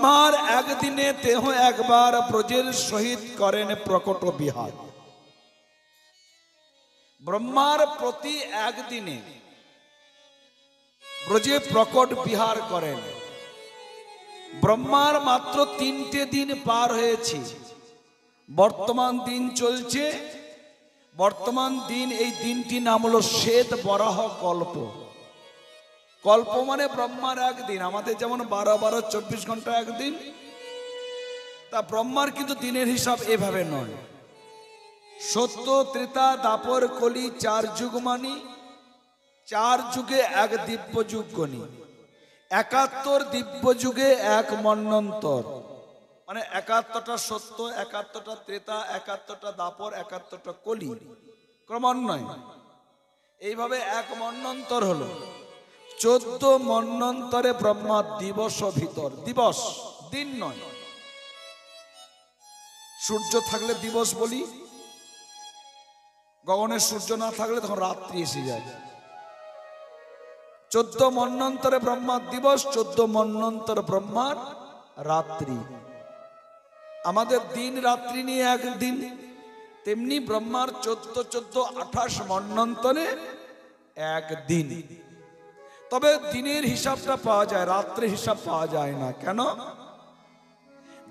ব্রহ্মার একদিনে দেহ একবার ব্রজের সহিত করেন প্রকট বিহার। ব্রহ্মার প্রতি একদিনে ব্রজে প্রকট বিহার করেন। ব্রহ্মার মাত্র 3টে দিন পার হয়েছে, বর্তমান দিন চলছে। বর্তমান দিন, এই দিনটি নাম হলো শ্বেত বরাহ কল্প। কল্প মানে ব্রহ্মার একদিন। আমাদের যেমন 12 24 ঘন্টা একদিন, তা ব্রহ্মার কিন্তু দিনের হিসাব এভাবে নয়। সত্য, ত্রেতা, দাপর, কলি 4 যুগ মানি, 4 যুগে এক দিব্য যুগ গণি। 71 দিব্য যুগে এক মন্বন্তর, মানে 71টা সত্য, 71টা ত্রেতা, 71টা দাপর, 71টা কলি, ক্রমান্বয়ে এইভাবে এক মন্বন্তর হলো। 14 মন্বন্তরে ব্রহ্মা দিবস ভিতর, দিবস দিন নয়। সূর্য থাকলে দিবস বলি, গগনে সূর্য না থাকলে তখন রাত্রি এসে যায়। 14 মন্বন্তরে ব্রহ্মার দিবস, 14 মন্বন্তর ব্রহ্মার রাত্রি। আমাদের দিন রাত্রি নিয়ে একদিন, তেমনি ব্রহ্মার 14 28 মন্বন্তরে একদিন। তবে দিনের হিসাবটা পাওয়া যায়, রাত্রে হিসাব পাওয়া যায় না। কেন?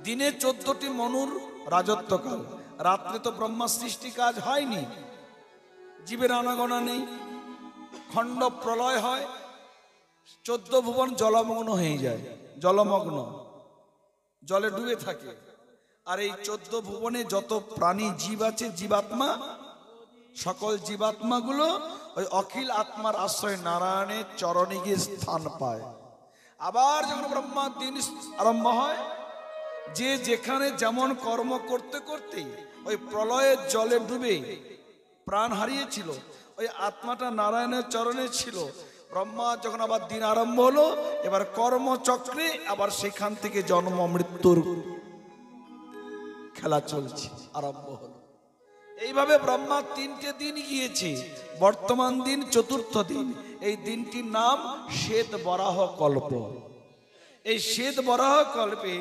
দিনে 14টি মনুর রাজত্বকাল, রাত্রে তো ব্রহ্মা সৃষ্টি কাজ হয়নি, জীবের আনাগোনা নেই, খণ্ড প্রলয় হয়, 14 ভুবন জলমগ্ন হয়ে যায়, জলমগ্ন, জলে ডুবে থাকে। আর এই 14 ভুবনে যত প্রাণী জীব আছে, জীবাত্মা, সকল জীবাত্মাগুলো ওই অখিল আত্মার আশ্রয় নারায়ণের চরণে গিয়ে স্থান পায়। আবার যখন ব্রহ্মার দিন আরম্ভ হয়, যে যেখানে যেমন কর্ম করতে করতে ওই প্রলয়ের জলে ডুবে প্রাণ হারিয়েছিল, ওই আত্মাটা নারায়ণের চরণে ছিল। ব্রহ্মা যখন আবার দিন আরম্ভ হলো, এবার কর্মচক্রে আবার সেখান থেকে জন্ম মৃত্যুর খেলা চলছে, আরম্ভ হলো। এইভাবে ব্রহ্মা 3টে দিন গিয়েছে, বর্তমান দিন 4র্থ দিন। এই দিনটির নাম শ্বেত বরাহ কল্প। এই শ্বেত বরাহ কল্পে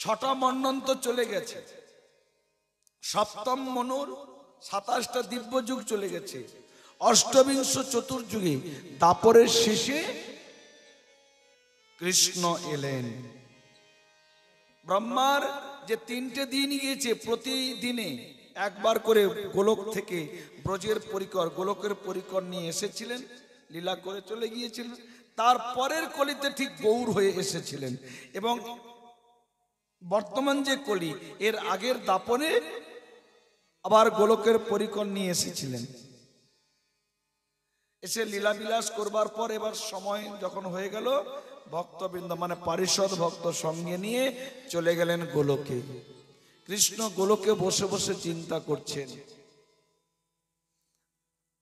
6টা মন্বন্ত চলে গেছে, 7ম মনুর 27টা দিব্য যুগ চলে গেছে, অষ্টবিংশ চতুর্যুগে দাপরের শেষে কৃষ্ণ এলেন। ব্রহ্মার যে 3টে দিন গিয়েছে, প্রতিদিনে একবার করে গোলক থেকে ব্রজের পরিকর, গোলকের পরিকর নিয়ে এসেছিলেন, লীলা করে চলে গিয়েছিলেন। তারপরের কলিতে ঠিক গৌর হয়ে এসেছিলেন। এবং বর্তমান যে কলি, এর আগের দাপনে আবার গোলকের পরিকর নিয়ে এসেছিলেন। এসে লীলা বিলাস করবার পর এবার সময় যখন হয়ে গেল, ভক্তবৃন্দ মানে পারিষদ ভক্ত সঙ্গে নিয়ে চলে গেলেন গোলকে। কৃষ্ণ গোলকে বসে বসে চিন্তা করছেন,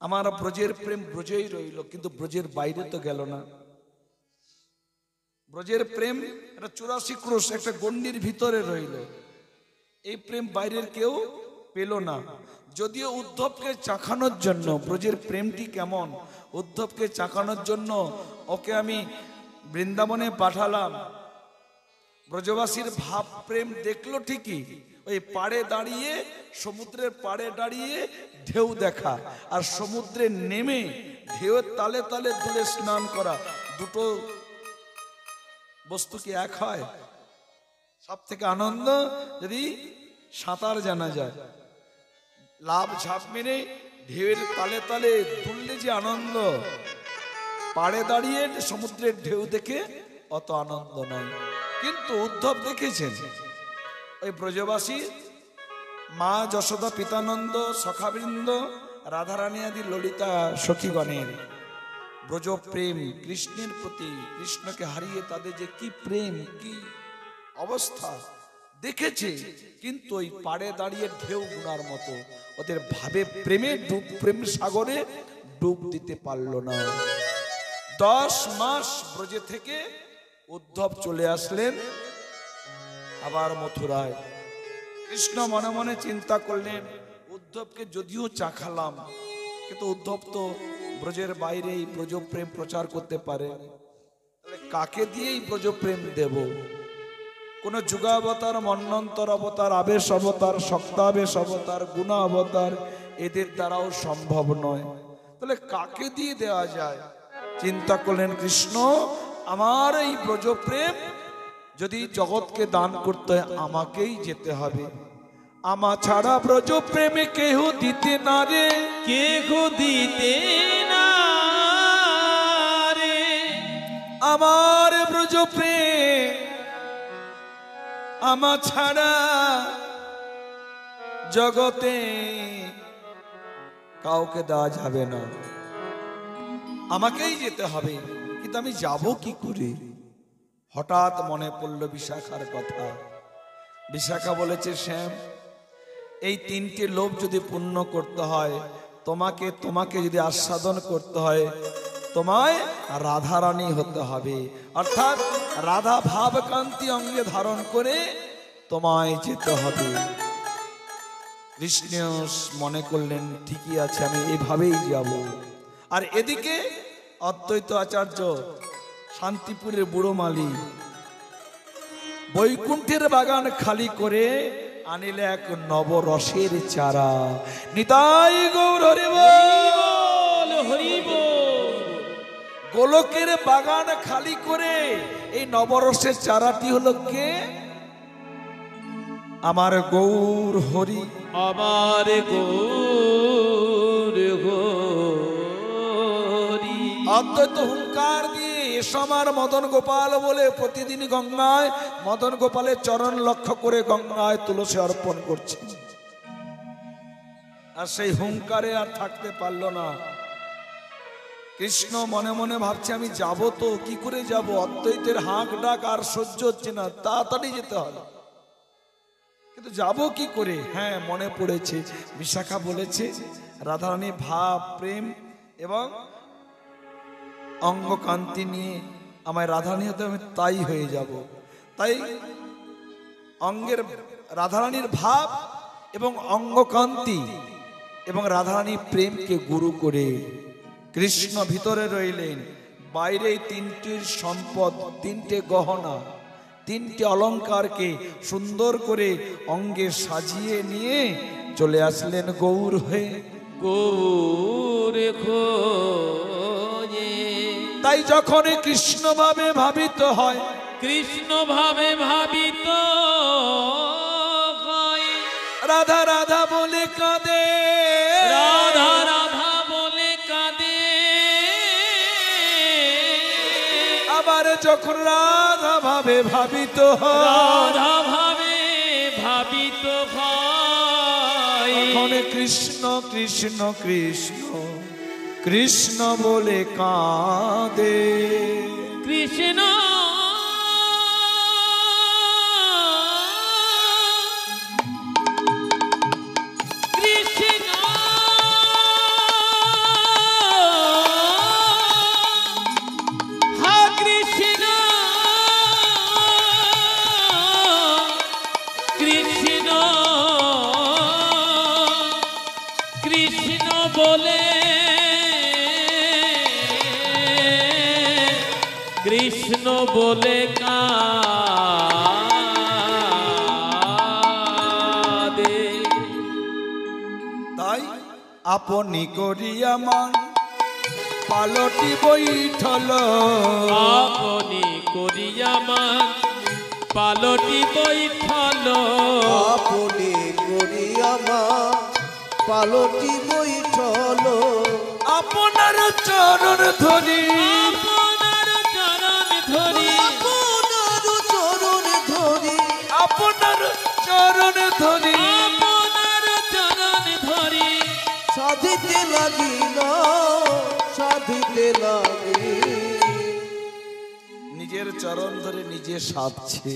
আমার ব্রজের প্রেম ব্রজেই রইল, কিন্তু ব্রজের বাইরে তো গেল না। ব্রজের প্রেম একটা 84 ক্রোশ একটা গণ্ডির ভিতরে রইল, এই প্রেম বাইরের কেউ পেল না। যদিও উদ্ধবকে চাখানোর জন্য, ব্রজের প্রেমটি কেমন, উদ্ধবকে চাখানোর জন্য ওকে আমি বৃন্দাবনে পাঠালাম। ব্রজবাসীর ভাব প্রেম দেখলো ঠিকই, ওই পাড়ে দাঁড়িয়ে, সমুদ্রের পাড়ে দাঁড়িয়ে ঢেউ দেখা, আর সমুদ্রে নেমে ঢেউয়ের তালে তালে দুলে স্নান করা, দুটো বস্তু কি এক হয়? সব থেকে আনন্দ যদি সাঁতার জানা যায়, লাভ ঝাঁপ মেরে ঢেউয়ের তালে তালে দুললে যে আনন্দ, পাড়ে দাঁড়িয়ে সমুদ্রের ঢেউ দেখে অত আনন্দ নয়। কিন্তু উদ্ধব দেখেছেন ওই ব্রজবাসী, মা যশোদা, পিতানন্দ, সখাবৃন্দ, রাধারানী আদি ললিতা সখীগণের ব্রজ প্রেম, কৃষ্ণের প্রতি, কৃষ্ণকে হারিয়ে তাদের যে কি প্রেম, কি অবস্থা দেখেছে। কিন্তু ওই পাড়ে দাঁড়িয়ে ঢেউ গুনার মতো ওদের ভাবে প্রেমে ডুব, প্রেম সাগরে ডুব দিতে পারল না। 10 মাস ব্রজে থেকে উদ্ধব চলে আসলেন আবার মথুরায়। কৃষ্ণ মনে মনে চিন্তা করলেন, উদ্ধবকে যদিও চাখালাম, কিন্তু উদ্ধব তো ব্রজের বাইরেই ব্রজ প্রেম প্রচার করতে পারে, তাহলে কাকে দিয়েই ব্রজ প্রেম দেব? কোন যুগাবতার, মন্বন্তর অবতার, আবেশ অবতার, শক্তাবেশ অবতার, গুণা অবতার এদের দ্বারাও সম্ভব নয়। তাহলে কাকে দিয়ে দেওয়া যায়? চিন্তা করলেন কৃষ্ণ, আমার এই ব্রজপ্রেম যদি জগৎকে দান করতে হয় আমাকেই যেতে হবে। আমা ছাড়া ব্রজপ্রেমে কেহ দিতে না রে, কেহ দিতে না রে। আমার ব্রজপ্রেম আমা ছাড়া জগতে কাউকে দেওয়া যাবে না, আমাকেই যেতে হবে। কিন্তু আমি যাব কি করে? হঠাৎ মনে পড়ল বিশাখার কথা। বিশাখা বলেছে, শ্যাম, এই তিনটে লোভ যদি পূর্ণ করতে হয়, তোমাকে তোমাকে যদি আস্বাদন করতে হয়, তোমায় রাধারানী হতে হবে। অর্থাৎ রাধা ভাবকান্তি অঙ্গে ধারণ করে তোমায় যেতে হবে। কৃষ্ণ মনে করলেন ঠিকই আছে, আমি এভাবেই যাব। আর এদিকে অদ্বৈত আচার্য শান্তিপুরের বুড়ো মালি বৈকুণ্ঠের বাগান খালি করে আনিলে এক নবরসের চারা। নিতাই গৌর হরি বল, হরি বল। গোলকের বাগান খালি করে এই নবরসের চারাটি হলো কে? আমার গৌর হরি, আমার গৌর হরি। অদ্বৈত হুঙ্কার দিয়ে এসো আমার মদন গোপাল বলে প্রতিদিন গঙ্গায় মদন গোপালের চরণ লক্ষ্য করে গঙ্গায় তুলসী অর্পণ করছে। আর সেই হুঙ্কারে আর থাকতে পারলো না। কৃষ্ণ মনে মনে ভাবছে, আমি যাব তো কি করে যাব? অদ্বৈতের হাঁক ডাক আর সহ্য হচ্ছে না, তাড়াতাড়ি যেতে হবে, কিন্তু যাব কি করে? হ্যাঁ, মনে পড়েছে বিশাখা বলেছে রাধারানী ভাব, প্রেম এবং অঙ্গকান্তি নিয়ে আমায় রাধারানী হতে, আমি তাই হয়ে যাব। তাই অঙ্গের রাধারানীর ভাব এবং অঙ্গকান্তি এবং রাধারানী প্রেমকে গুরু করে কৃষ্ণ ভিতরে রইলেন, বাইরে তিনটির সম্পদ, তিনটে গহনা, তিনটে অলঙ্কারকে সুন্দর করে অঙ্গে সাজিয়ে নিয়ে চলে আসলেন গৌর হয়ে। গৌর খোঁজে। তাই যখন কৃষ্ণ ভাবে ভাবিত হয়, কৃষ্ণ ভাবে ভাবিত হয়, রাধা রাধা বলে কাঁদে, রাধা রাধা বলে কাঁদে। আবার যখন রাধা ভাবে ভাবিত হয়, রাধা ভাবে ভাবিত হয়, তখন কৃষ্ণ কৃষ্ণ কৃষ্ণ কৃষ্ণ বলে কাঁদে। কৃষ্ণ কৃষ্ণ হা কৃষ্ণ কৃষ্ণ কৃষ্ণ বলে কৃষ্ণ বলে কাঁদে। তাই আপনি করিয়া মান পালটি বৈঠল, আপনি করিয়া মান পালটি বৈঠল, আপনি করিয়া মা পালটি বৈঠল, আপনার চরণ ধরি, আপনার চরণ ধরি, আপনার চরণ ধরি, আপনার চরণ ধরি, আপনার চরণ ধরি, সাধিতে লাগিল, সাধিতে লাগি। নিজের চরণ ধরে নিজে সাধছে।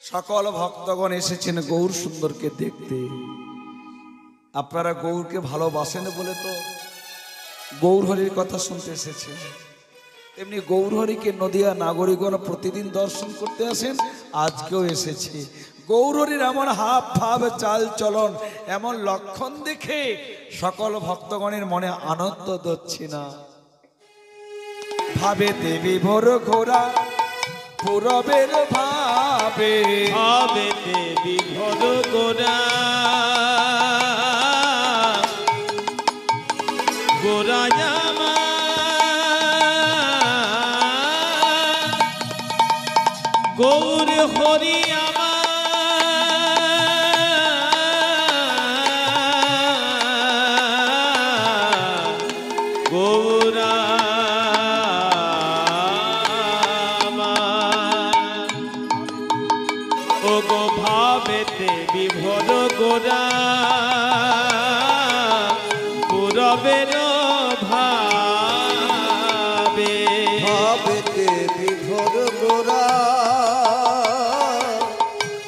সকল ভক্তগণ এসেছেন গৌর সুন্দরকে দেখতে। আপনারা গৌরকে ভালোবাসেন বলে তো গৌর হরির কথা শুনতে এসেছেন। তেমনি গৌর হরিকে নদিয়া নাগরিকগণ প্রতিদিন দর্শন করতে আসেন, আজকেও এসেছে। গৌর হরির এমন হাব ভাব চাল চলন, এমন লক্ষণ দেখে সকল ভক্তগণের মনে আনন্দ হচ্ছে না। ভাবে দেবী ভোর ঘোরা পুরবের ভাবে ভাবেতে বিভোর গোরা গোরায়ামা গৌর হরি গৌরা ও গো ভাবেতে বিভোর গোরা পুরবের ভাবে ভাবেতে বিভোর গোরা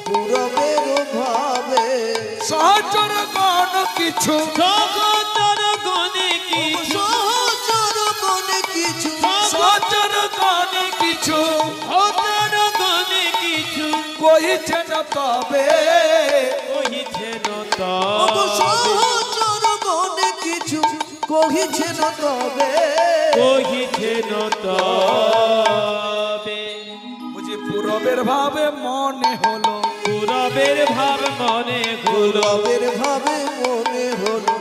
পুরবের ভাবে সহচর গণ কিছু সহচর গণে কিছু সহচর মনে কিছু সহচর গণ কিছু সহচর গণে কিছু কহিছেন তবে কহিছেন সহচর মনে কিছু কহিছেন তবে কহিছেন তবে বুঝি পুরবের ভাবে মনে হলো পুরবের ভাব মনে হলো পুরবের ভাবে মনে হলো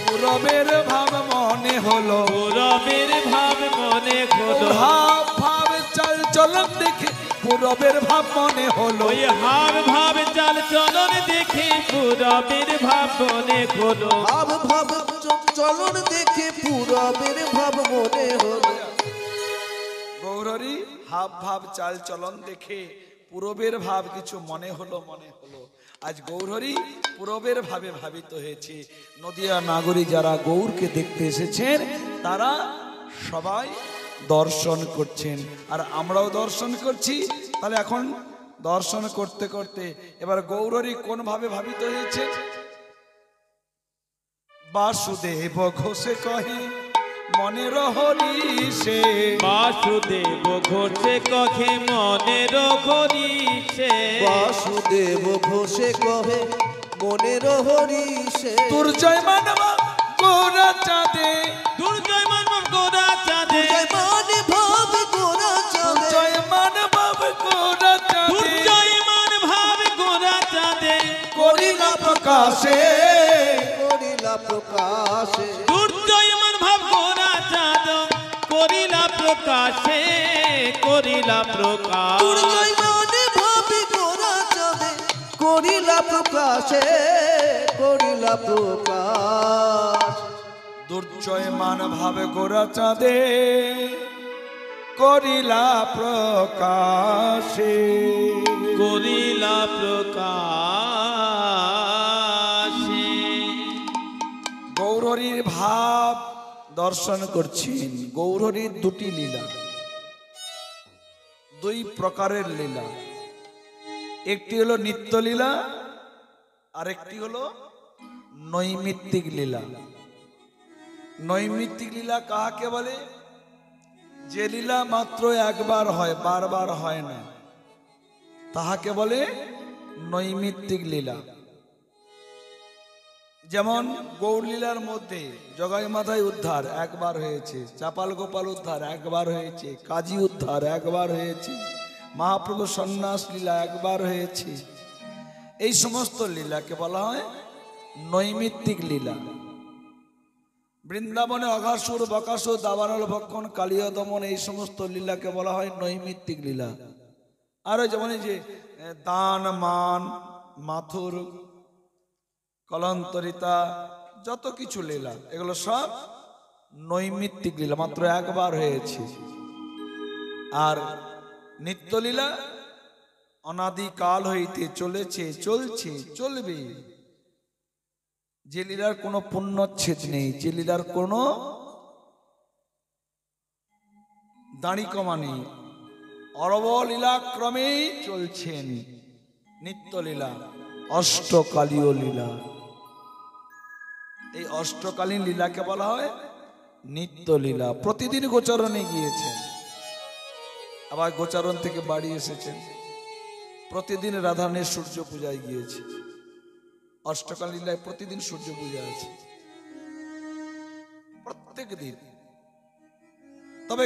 পুরবের ভাব মনে হলো পুরবের ভাব মনে হলো ভাব ভাব চল চলন দেখে পুরবের ভাব মনে হলো ওই হাব ভাব চাল চলন দেখে পুরবের ভাব মনে হলো ভাব ভাব চলন দেখে পুরবের ভাব মনে হলো গৌরী হাব ভাব চাল চলন দেখে পুরবের ভাব কিছু মনে হলো আজ গৌরী পুরবের ভাবে ভাবিত হয়েছে। নদিয়া নাগরী যারা গৌরকে দেখতে এসেছেন তারা সবাই দর্শন করছেন আর আমরাও দর্শন করছি। তাহলে এখন দর্শন করতে করতে এবার গৌরী কোন ভাবে ভাবিত হয়েছে? বাসুদেব ঘোষে কহে মনের হরিষে বাসুদেব ঘোষে কহে মনের হরিষে বাসুদেব ঘোষে কহে মনের হরিষে দুর্জয় মানব গোরা চাঁদে দুর্জয় মানব গোরা চাঁদে মানে ভাব গোরা চাঁদে দুর্জয় মানব গোরা চাঁদে দুর্জয় মান ভাব গোরা চাঁদে করিলা প্রকাশে করিলা প্রকাশে দুর্জয় মান ভাব গোরা চাঁদ করিলা প্রকাশে করিলা প্রকাশ দুর্জয় মানে ভাবি গোরা চাঁদে করিলা প্রকাশে করিলা প্রকাশ দুর্জয় মান ভাবে গোরা চাঁদে করিলা প্রকাশে করিলা প্রকাশে গৌরীর ভাব দর্শন করছেন। গৌরীর দুটি লীলা, দুই প্রকারের লীলা, একটি হলো নিত্য লীলা আর একটি হলো নৈমিত্তিক লীলা। নৈমিত্তিক লীলা কাহাকে বলে? যে লীলা মাত্র একবার হয়, বারবার হয় না, তাহাকে বলে নৈমিত্তিক লীলা। যেমন গৌর লীলার মধ্যে জগাই মাথায় উদ্ধার একবার হয়েছে, চাপাল গোপাল উদ্ধার একবার হয়েছে, কাজী উদ্ধার একবার হয়েছে, মহাপ্রভু সন্ন্যাস লীলা একবার হয়েছে। এই সমস্ত লীলাকে বলা হয় নৈমিত্তিক লীলা। বৃন্দাবনে অঘাসুর বকাসুর দাবানল ভক্ষণ কালিয়া দমন এই সমস্ত লীলাকে বলা হয় নৈমিত্তিক লীলা। আরো যেমন এই যে দান মান মাথুর কলন্তরিতা যত কিছু লীলা এগুলো সব নৈমিত্তিক লীলা, মাত্র একবার হয়েছে। আর নিত্যলীলা অনাদিকাল হইতে চলেছে, চলছে, চলবে। যে লীলার কোনো পুণ্যচ্ছেদ নেই, যে লীলার কোনো দাড়ি কমা নেই, অরবলীলা ক্রমেই চলছেন নিত্যলীলা, অষ্টকালীয় লীলা। এই অষ্টকালীন লীলাকে বলা হয় নিত্য লীলা। প্রতিদিন গোচারণে গিয়েছেন, আবার গোচারণ থেকে বাড়ি এসেছেন, প্রতিদিন রাধারানীর সূর্য পূজায় গিয়েছে। অষ্টকাল লীলায় প্রতিদিন সূর্য পূজা আছে, প্রত্যেক দিন। তবে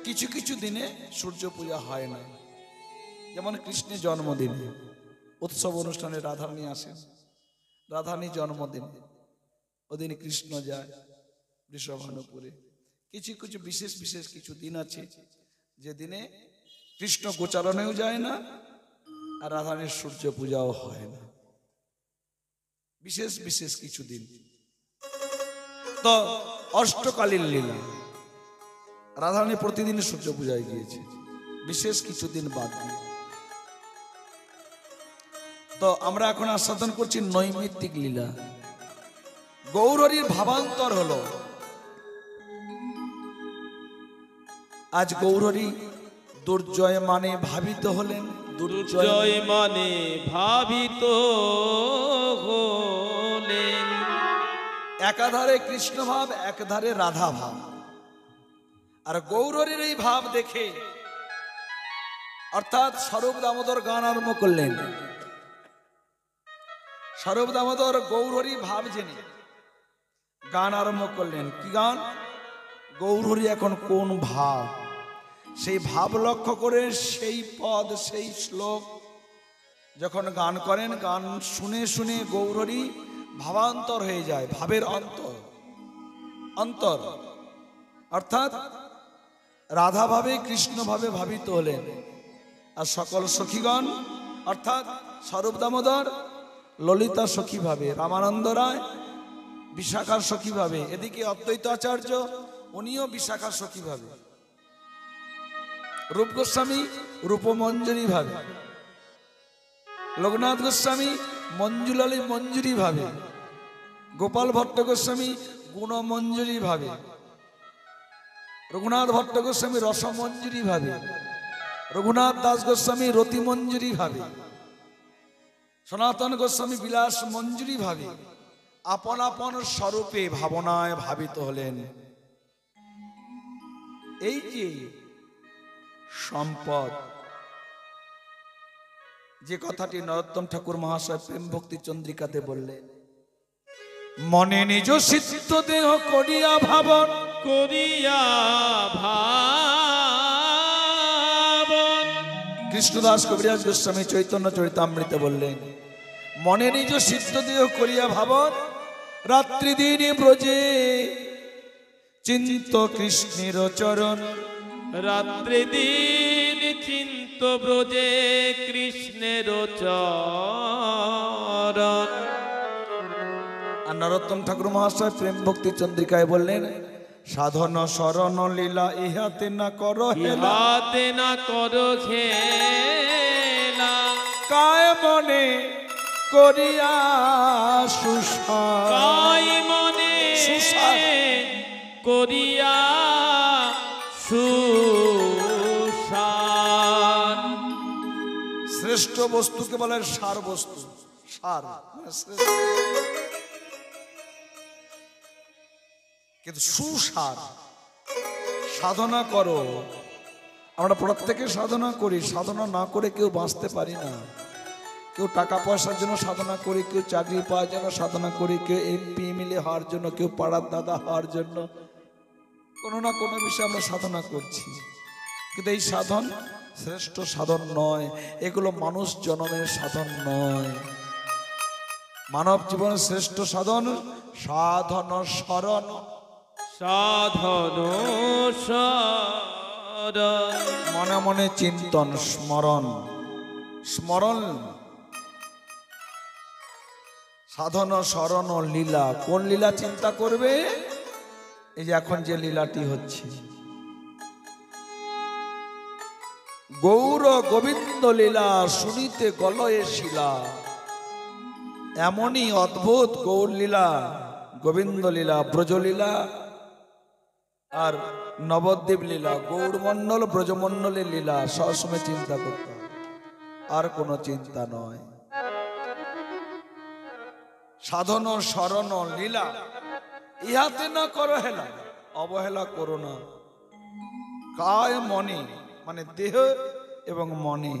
কিছু কিছু দিনে সূর্য পূজা হয় না, যেমন কৃষ্ণের জন্মদিন উৎসব অনুষ্ঠানে রাধারানী আসেন, রাধারানী জন্মদিন ওদিন কৃষ্ণ যায় বৃষভানুপুরে। কিছু কিছু বিশেষ বিশেষ কিছু দিন আছে যে দিনে কৃষ্ণ গোচারণেও যায় না আর রাধারানীর সূর্য পূজাও হয় না, বিশেষ বিশেষ কিছু দিন। তো অষ্টকালীন লীলা, রাধারানী প্রতিদিন সূর্য পূজায় গিয়েছে বিশেষ কিছুদিন বাদ দিয়ে। তো আমরা এখন আস্বাদন করছি নৈমিত্তিক লীলা। গৌরহরির ভাবান্তর হলো। আজ গৌরহরি দুর্জয় মানে ভাবিত হলেন, দুর্জয় মানে ভাবিত হলেন। একাধারে কৃষ্ণ ভাব, একধারে রাধা ভাব। আর গৌরহরির এই ভাব দেখে অর্থাৎ স্বরূপ দামোদর গান আরম্ভ করলেন। স্বরূপ দামোদর গৌরহরি ভাব জেনে গান আরম্ভ করলেন। কি গান? গৌরহরি এখন কোন ভাব, সেই ভাব লক্ষ্য করে সেই পদ সেই শ্লোক যখন গান করেন, গান শুনে শুনে গৌরহরি ভাবান্তর হয়ে যায়, ভাবের অন্তর অর্থাৎ রাধা ভাবে কৃষ্ণ ভাবে ভাবিত হলেন। আর সকল সখীগণ অর্থাৎ স্বরূপ দামোদর ললিতা সখী ভাবে, রামানন্দ রায় বিশাখার সখী ভাবে, এদিকে অদ্বৈত আচার্য উনিও বিশাখার সখী ভাবে, রূপ গোস্বামী রূপমঞ্জুরি ভাবে, লোকনাথ গোস্বামী মঞ্জুলালী মঞ্জুরি ভাবে, গোপাল ভট্ট গোস্বামী গুণমঞ্জুরি ভাবে, রঘুনাথ ভট্ট গোস্বামী রসমঞ্জুরি ভাবে, রঘুনাথ দাস গোস্বামী রতি মঞ্জুরি ভাবে, সনাতন গোস্বামী বিলাস মঞ্জুরি ভাবে আপন আপন স্বরূপে ভাবনায় ভাবিত হলেন। এই যে সম্পদ, যে কথাটি নরোত্তম ঠাকুর মহাশয় প্রেম ভক্তি চন্দ্রিকাতে বললেন, মনে নিজ সিদ্ধ দেহ করিয়া ভাবন, করিয়া ভাবন। কৃষ্ণদাস কবিরাজ গোস্বামী চৈতন্য চরিতামৃতে বললেন, মনে নিজ সিদ্ধ দেহ করিয়া ভাবন, রাত্রি দিনে ব্রজে চিন্ত কৃষ্ণের চরণ। রাত্রি দিন চিন্ত ব্রজে কৃষ্ণের চরণ। আর নরোত্তম ঠাকুর মহাশয় প্রেম ভক্তি চন্দ্রিকায় বললেন, সাধন শরণ লীলা ইহাতে না করো হেলা, ইহাতে না করো খেলা। কায় মনে করিয়া সুসার, কাই মনে সুসার। করিয়া সুসার। শ্রেষ্ঠ বস্তুকে বলে সার বস্তু, সার মানে শ্রেষ্ঠ। কিন্তু সুসার সাধনা করো। আমরা প্রত্যেকে সাধনা করি, সাধনা না করে কেউ বাঁচতে পারি না। কেউ টাকা পয়সার জন্য সাধনা করি, কেউ চাকরি পাওয়ার জন্য সাধনা করি, কেউ এমপি এমএলএ হওয়ার জন্য, কেউ পাড়ার দাদা হওয়ার জন্য, কোনো না কোনো বিষয়ে আমরা সাধনা করছি। কিন্তু এই সাধন শ্রেষ্ঠ সাধন নয়, এগুলো মানুষ জন্মের সাধন নয়। মানব জীবনের শ্রেষ্ঠ সাধন সাধন স্মরণ, সাধন শরণ। মনে মনে চিন্তন স্মরণ, স্মরণ সাধন স্মরণ লীলা। কোন লীলা চিন্তা করবে? এই যে এখন যে লীলাটি হচ্ছে, গৌর গোবিন্দ লীলা শুনিতে গলয়ে শিলা। এমনই অদ্ভুত গৌর লীলা, গোবিন্দ লীলা, ব্রজলীলা আর নবদ্বীপ লীলা, গৌরমণ্ডল ব্রজমণ্ডলের লীলা সবসময় চিন্তা করতে হবে, আর কোনো চিন্তা নয়। সাধন শরণ লীলা ইহাতে না করো হেলা, অবহেলা করো না। কায় মনে মানে দেহ এবং মনে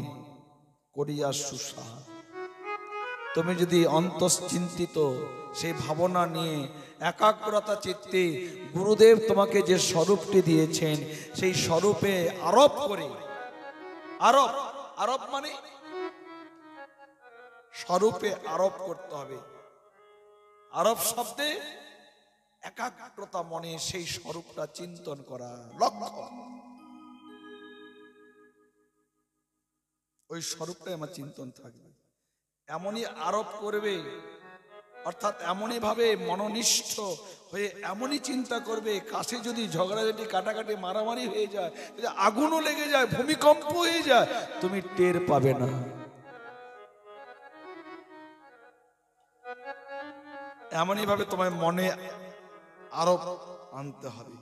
করিয়া সুসা। তুমি যদি অন্তশ্চিন্তিত সেই ভাবনা নিয়ে একাগ্রতা চিত্তে গুরুদেব তোমাকে যে স্বরূপটি দিয়েছেন সেই স্বরূপে আরোপ করে, আরোপ আরোপ মানে স্বরূপে আরোপ করতে হবে। আরোপ শব্দে একাগ্রতা মনে সেই স্বরূপটা চিন্তন করা লক্ষ্য, ওই স্বরূপটাই আমার চিন্তন থাকবে। এমনই আরোপ করবে, অর্থাৎ এমনই ভাবে মননিষ্ঠ হয়ে এমনই চিন্তা করবে, কাছে যদি ঝগড়াঝাটি কাটাকাটি মারামারি হয়ে যায়, যদি আগুনও লেগে যায়, ভূমিকম্প হয়ে যায়, তুমি টের পাবে না। এমনই ভাবে তোমার মনে আরোপ আনতে হবে।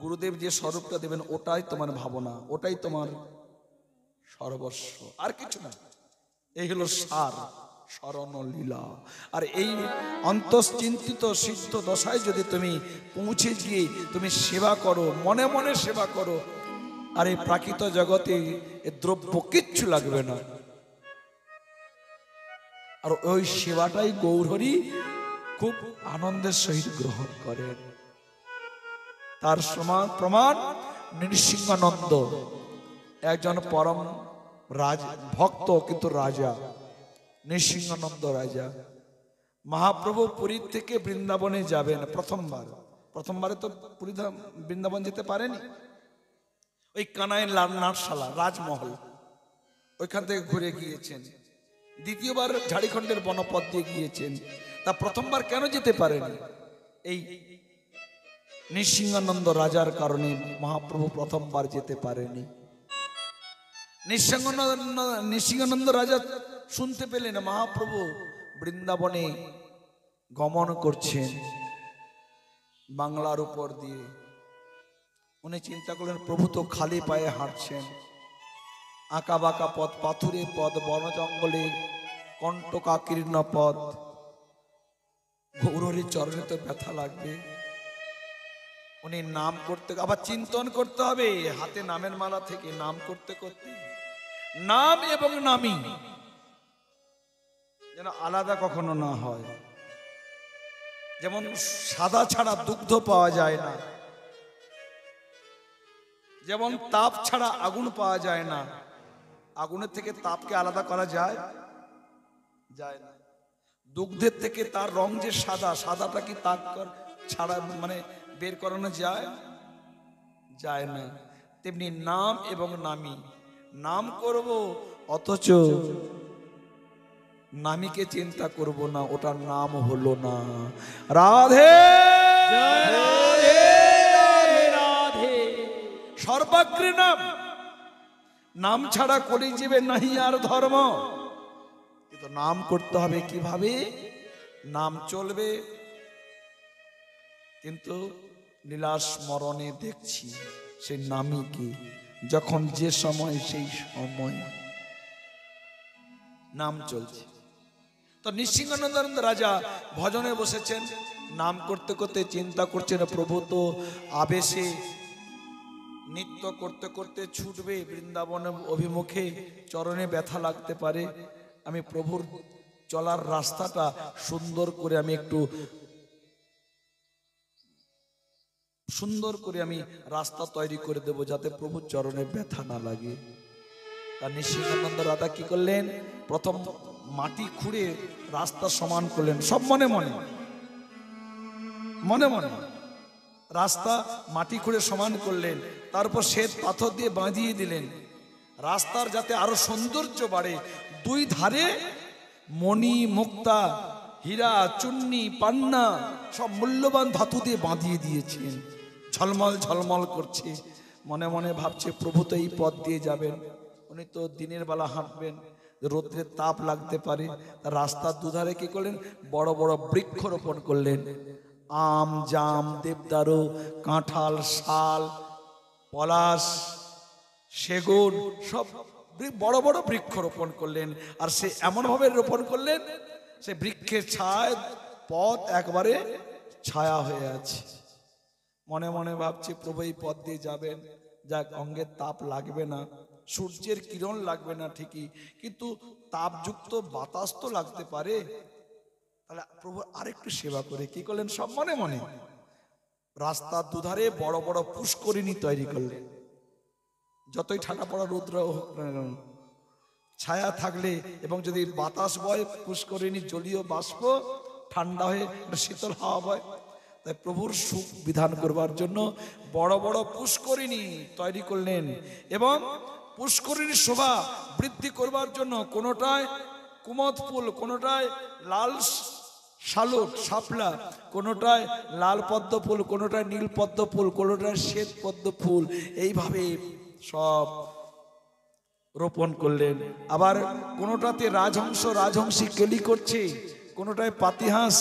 গুরুদেব যে স্বরূপটা দেবেন ওটাই তোমার ভাবনা, ওটাই তোমার সর্বস্ব, আর কিছু না। এই হলো সার, শরণ লীলা। আর এই অন্তশ্চিন্তিত সিদ্ধ দশায় যদি তুমি পৌঁছে গিয়ে তুমি সেবা করো, মনে মনে সেবা করো, আর এই প্রাকৃত জগতে এ দ্রব্য কিচ্ছু লাগবে না। আর ওই সেবাটাই গৌরহরি খুব আনন্দের সহিত গ্রহণ করেন। তার সমান প্রমাণ নৃসিংহানন্দ, একজন পরম রাজ ভক্ত কিন্তু রাজা, নৃসিংহানন্দ রাজা। মহাপ্রভু পুরী থেকে বৃন্দাবনে যাবেন প্রথমবারে তো পুরী বৃন্দাবন যেতে পারেনি। ওই কানাই নাটশালা রাজমহল ওইখান থেকে ঘুরে গিয়েছেন। দ্বিতীয়বার ঝাড়খণ্ডের বনপথ দিয়ে গিয়েছেন। তা প্রথমবার কেন যেতে পারেনি? এই নৃসিংহানন্দ রাজার কারণে মহাপ্রভু প্রথমবার যেতে পারেনি। নৃসিংহানন্দ রাজা শুনতে পেলেন মহাপ্রভু বৃন্দাবনে গমন করছেন বাংলার উপর দিয়ে। উনি চিন্তা করলেন প্রভু তো খালি পায়ে হাঁটছেন, আঁকা বাঁকা পথ, পাথুরে পথ, বন জঙ্গলে কণ্টকাকীর্ণ পথ, গৌরহরির চরণে তো ব্যথা লাগবে। উনি নাম করতে, আবার চিন্তন করতে হবে, হাতে নামের মালা থেকে নাম করতে করতে, নাম এবং নামী যেন আলাদা কখনো না হয়। যেমন সাদা ছাড়া দুগ্ধ পাওয়া যায় না, যেমন তাপ ছাড়া আগুন পাওয়া যায় না, আগুনের থেকে তাপকে আলাদা করা যায় যায় না। দুগ্ধের থেকে তার রং যে সাদা, সাদাটা কি তাপ ছাড়া মানে বের করানো যায় যায় না। তেমনি নাম এবং নামী, নাম করব অথচ নামীকে চিন্তা করব না, ওটার নাম হলো না রাধে। সর্বাগ্রে নাম, নাম ছাড়া কলিযুগে নাহি আর ধর্ম। কিন্তু নাম করতে হবে কিভাবে? নাম চলবে, কিন্তু লীলা স্মরণে দেখছি সেই নামই কি, যখন যে সময় সেই সময় নাম চলছে। তো নৃসিংহানন্দ রাজা ভজনে বসেছেন, নাম করতে করতে চিন্তা করছেন প্রভু তো আবেশে নৃত্য করতে করতে ছুটবে বৃন্দাবন অভিমুখে, চরণে ব্যথা লাগতে পারে, আমি প্রভুর চলার রাস্তাটা সুন্দর করে আমি একটু সুন্দর করে আমি রাস্তা তৈরি করে দেব যাতে প্রভুর চরণে ব্যথা না লাগে। তার নৃসিংহানন্দ রাজা কি করলেন? প্রথম মাটি খুঁড়ে রাস্তা সমান করলেন, সব মনে মনে মনে মনে রাস্তা মাটি খুঁড়ে সমান করলেন। তারপর শ্বেত পাথর দিয়ে বাঁধিয়ে দিলেন রাস্তার, যাতে আরো সৌন্দর্য বাড়ে। দুই ধারে মণি মুক্তা হীরা চুন্নি পান্না সব মূল্যবান ধাতু দিয়ে বাঁধিয়ে দিয়েছেন, ঝলমল ঝলমল করছে। মনে মনে ভাবছে প্রভু তো এই পথ দিয়ে যাবেন, উনি তো দিনের বেলা হাঁটবেন, রোদ্রের তাপ লাগতে পারে। রাস্তার দুধারে কি করলেন? বড় বড় বৃক্ষ রোপণ করলেন, আম জাম দেবদারু কাঁঠাল শাল পলাশ সেগুন সব বড় বড় বৃক্ষ রোপণ করলেন। আর সে এমন ভাবে রোপণ করলেন সে বৃক্ষের ছায় পথ একবারে ছায়া হয়ে আছে। মনে মনে ভাবছে প্রভু এই পথ দিয়ে যাবেন, যাক অঙ্গের তাপ লাগবে না, সূর্যের কিরণ লাগবে না ঠিকই, কিন্তু তাপযুক্ত বাতাস তো লাগতে পারে। তাহলে প্রভু আরেকটু সেবা করে কি করলেন? সব মনে মনে রাস্তার দুধারে বড় বড় পুষ্করিণী তৈরি করলেন, যতই ঠান্ডা পড়া রৌদ্র হোক না কেন, ছায়া থাকলে এবং যদি বাতাস বয় পুষ্করিণী জলীয় বাষ্প ঠান্ডা হয়ে একটা শীতল হাওয়া বয়, তাই প্রভুর সুখ বিধান করবার জন্য বড় বড় পুষ্করিণী তৈরি করলেন এবং পুষ্করিণীর শোভা বৃদ্ধি করবার জন্য কোনোটায় কুমদ ফুল, কোনোটায় লাল শালুক শাপলা, কোনোটায় লাল পদ্ম ফুল, কোনোটায় নীল পদ্ম ফুল, কোনোটায় শ্বেত পদ্ম ফুল, এইভাবে সব রোপণ করলেন। আবার কোনোটাতে রাজহংস রাজহংসী কেলি করছে, কোনোটায় পাতিহাঁস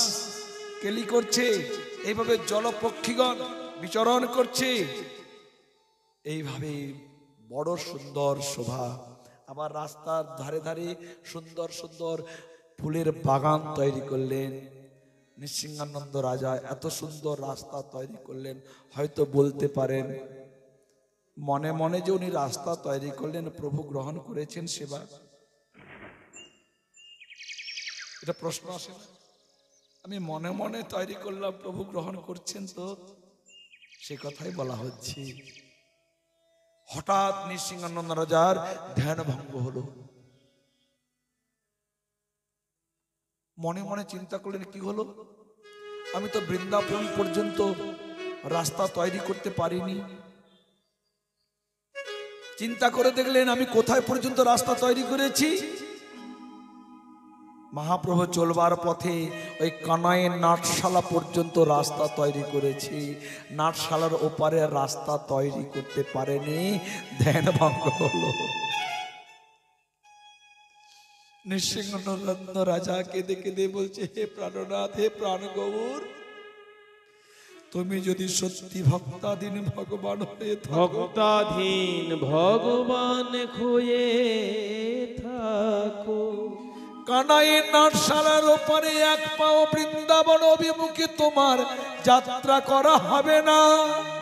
কেলি করছে, এইভাবে জলপক্ষীগণ বিচরণ করছে, এইভাবে বড় সুন্দর শোভা। আবার রাস্তার ধারে ধারে সুন্দর সুন্দর ফুলের বাগান তৈরি করলেন। নৃসিংহানন্দ রাজা এত সুন্দর রাস্তা তৈরি করলেন, হয়তো বলতে পারেন মনে মনে যে উনি রাস্তা তৈরি করলেন, প্রভু গ্রহণ করেছেন সেবা? এটা প্রশ্ন আসে না? আমি মনে মনে তৈরি করলাম, প্রভু গ্রহণ করছেন তো? সে কথাই বলা হচ্ছে। হঠাৎ নৃসিংহানন্দ রাজার ধ্যান ভঙ্গ হলো। মনে মনে চিন্তা করলেন, কি হলো? আমি তো বৃন্দাবন পর্যন্ত রাস্তা তৈরি করতে পারিনি। চিন্তা করে দেখলেন, আমি কোথায় পর্যন্ত রাস্তা তৈরি করেছি? মহাপ্রভু চলবার পথে ওই কানাইয়ের নাটশালা পর্যন্ত রাস্তা তৈরি করেছি, নাটশালার ওপারে রাস্তা তৈরি করতে পারেনি। ধ্যান ভঙ্গ হলো। নৃসিংহানন্দ রাজা কেঁদে কেঁদে বলছে, হে প্রাণনাথ, হে প্রাণ গৌর, তুমি যদি সত্যি ভক্তাধীন ভগবান হয়ে থাকো, ভক্তাধীন ভগবান হয়ে থাকো, কানাইয়ের নাটশালার ওপারে এক পাও বৃন্দাবন অভিমুখে তোমার যাত্রা করা হবে না।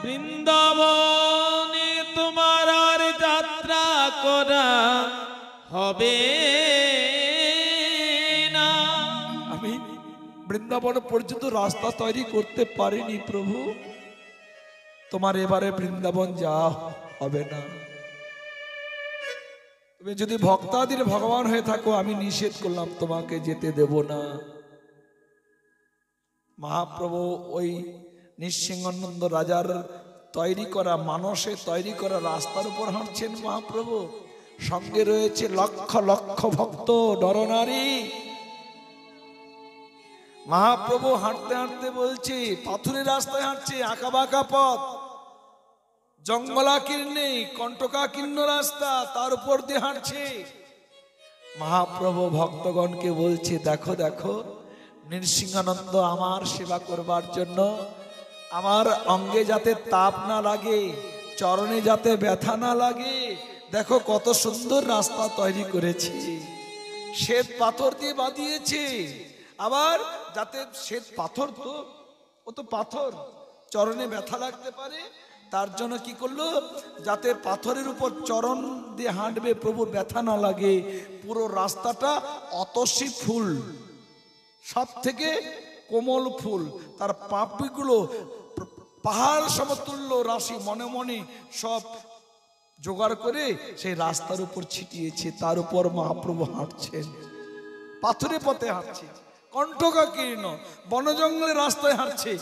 বৃন্দাবনে তোমার আর যাত্রা করা হবে না। আমি বৃন্দাবন পর্যন্ত রাস্তা তৈরি করতে পারিনি প্রভু, তোমার এবারে বৃন্দাবন যাওয়া হবে না। তুমি যদি ভক্তাদির ভগবান হয়ে থাকো, আমি নিষেধ করলাম, তোমাকে যেতে দেব না। মহাপ্রভু ওই নৃসিংহানন্দ রাজার তৈরি করা, মানসে তৈরি করা রাস্তার উপর হাঁটছেন মহাপ্রভু। সঙ্গে রয়েছে লক্ষ লক্ষ ভক্ত নরনারী। মহাপ্রভু হাঁটতে হাঁটতে বলছে, পাথুরে রাস্তায় হাঁটছে, আঁকা বাঁকা পথ, জঙ্গলাকীর্ণে কণ্টকাকীর্ণ রাস্তা, তার উপর দিয়ে হাঁটছে। মহাপ্রভু ভক্তগণকে বলছে, দেখো দেখো, নৃসিংহানন্দ আমার সেবা করবার জন্য আমার অঙ্গে যাতে তাপ না লাগে, চরণে যাতে ব্যথা না লাগে, দেখো কত সুন্দর রাস্তা তৈরি করেছি, শ্বেত পাথর দিয়ে বাঁধিয়েছে। আবার যাতে শ্বেত পাথর, তো ও তো পাথর, চরণে ব্যথা লাগতে পারে, তার জন্য কি করলো, যাতে পাথরের উপর চরণ দিয়ে হাঁটবে প্রভুর ব্যথা না লাগে, পুরো রাস্তাটা অতসী ফুল, সব থেকে কোমল ফুল, তার পাপড়িগুলো পাহাড় সমতুল্য রাশি মনে মনে সব জোগাড় করে সেই রাস্তার উপর ছিটিয়েছে। তার উপর মহাপ্রভু হাঁটছেন, পাথরে পথে হাঁটছে, কণ্টকাকীর্ণ বন জঙ্গলের রাস্তায় হাঁটছে,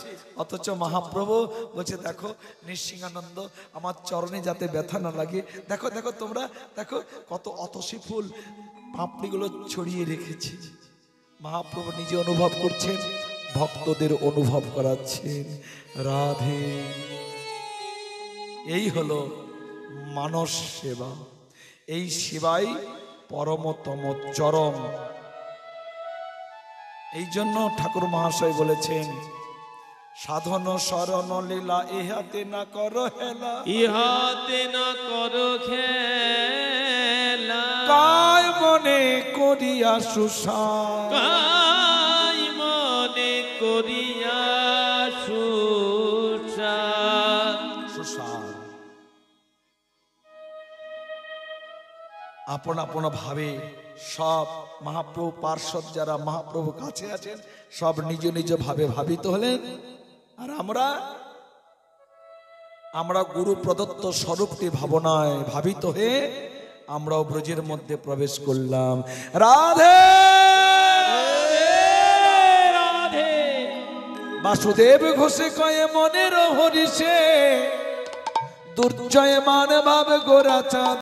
অথচ মহাপ্রভু বলছে, দেখো নৃসিংহানন্দ, আমার চরণে যাতে ব্যথা না লাগে, দেখো দেখো তোমরা দেখো কত অতসী ফুল পাপড়িগুলো ছড়িয়ে রেখেছে। মহাপ্রভু নিজে অনুভব করছেন, ভক্তদের অনুভব করাচ্ছেন। রাধে। এই হলো মানস সেবা। এই সেবাই পরমতম চরম। এই জন্য ঠাকুর মহাশয় বলেছেন, সাধন শরণ লীলা ইহাতে না করো হেলা, ইহাতে না করো খেলা, কায় মনে করিয়া সুসার, কাই মনে করিয়া সুসার। সুসার আপন আপন ভাবে সব মহাপ্রভু পার্ষদ যারা মহাপ্রভু কাছে আছেন, সব নিজ নিজ ভাবে ভাবিত হলেন। আর আমরা গুরু প্রদত্ত স্বরূপটি ভাবনায় ভাবিত হয়ে আমরাও ব্রজের মধ্যে প্রবেশ করলাম। রাধে রাধে বাসুদেব ঘোষে কয়ে মনের হরিষে দুর্জয় মান ভাব গোরা চাঁদ